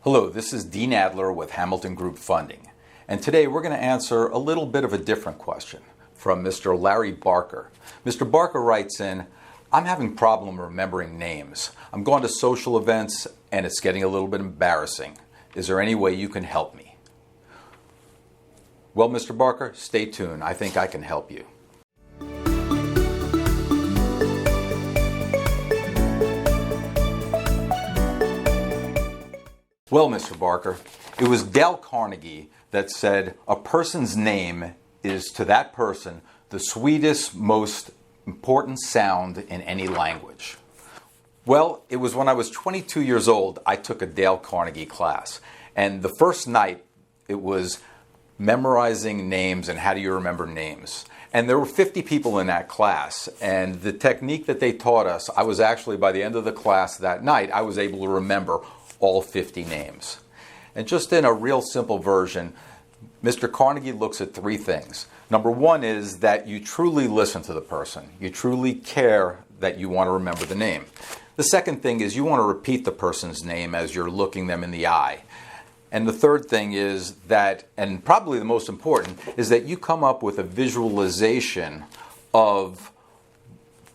Hello, this is Dean Adler with Hamilton Group Funding, and today we're going to answer a little bit of a different question from Mr. Larry Barker. Mr. Barker writes in, I'm having problem remembering names. I'm going to social events and it's getting a little bit embarrassing. Is there any way you can help me? Well, Mr. Barker, stay tuned. I think I can help you. Well, Mr. Barker, it was Dale Carnegie that said, a person's name is to that person the sweetest, most important sound in any language. Well, it was when I was 22 years old, I took a Dale Carnegie class. And the first night, it was memorizing names and how do you remember names. And there were 50 people in that class. And the technique that they taught us, I was actually, by the end of the class that night, I was able to remember all 50 names. And just in a real simple version, Mr. Carnegie looks at three things. Number one is that you truly listen to the person. You truly care that you want to remember the name. The second thing is you want to repeat the person's name as you're looking them in the eye. And the third thing is that, and probably the most important, is that you come up with a visualization of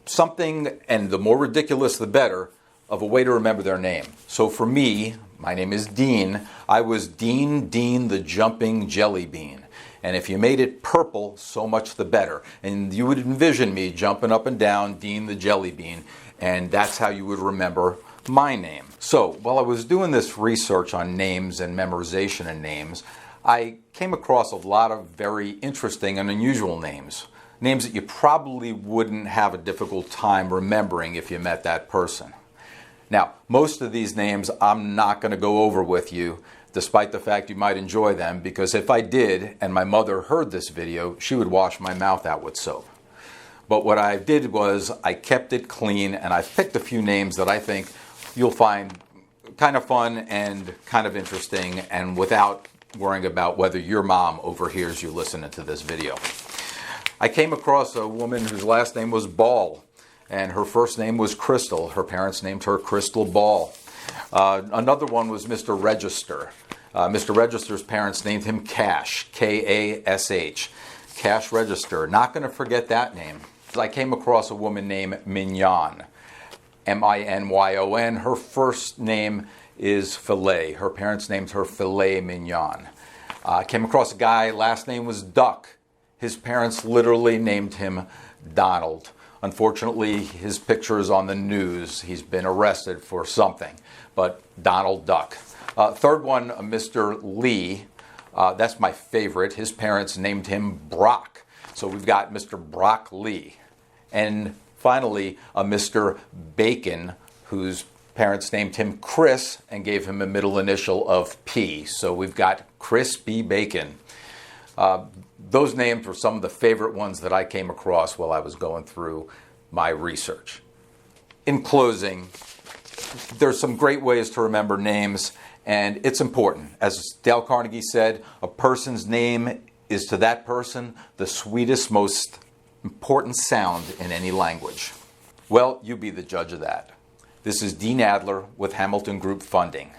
something, and the more ridiculous the better, of a way to remember their name. So for me, my name is Dean. I was Dean the Jumping Jelly Bean. And if you made it purple, so much the better. And you would envision me jumping up and down, Dean the Jelly Bean, and that's how you would remember my name. So while I was doing this research on names and memorization of names, I came across a lot of very interesting and unusual names. Names that you probably wouldn't have a difficult time remembering if you met that person. Now, most of these names I'm not going to go over with you, despite the fact you might enjoy them, because if I did and my mother heard this video, she would wash my mouth out with soap. But what I did was I kept it clean, and I picked a few names that I think you'll find kind of fun and kind of interesting, and without worrying about whether your mom overhears you listening to this video. I came across a woman whose last name was Ball, and her first name was Crystal. Her parents named her Crystal Ball. Another one was Mr. Register. Mr. Register's parents named him Cash, K-A-S-H. Cash Register. Not going to forget that name. I came across a woman named Mignon, M-I-N-Y-O-N. Her first name is Filet. Her parents named her Filet Mignon. I came across a guy, last name was Duck. His parents literally named him Donald. Unfortunately, his picture is on the news. He's been arrested for something, but Donald Duck. Third one, Mr. Lee. That's my favorite. His parents named him Brock. So we've got Mr. Brock Lee. And finally, Mr. Bacon, whose parents named him Chris and gave him a middle initial of P. So we've got Chris B. Bacon. Those names were some of the favorite ones that I came across while I was going through my research. In closing, there's some great ways to remember names, and it's important. As Dale Carnegie said, a person's name is to that person the sweetest, most important sound in any language. Well, you be the judge of that. This is Dean Adler with Hamilton Group Funding.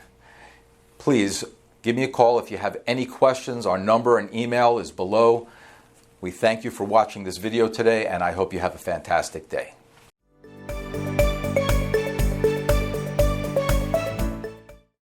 Please give me a call if you have any questions. Our number and email is below. We thank you for watching this video today, and I hope you have a fantastic day.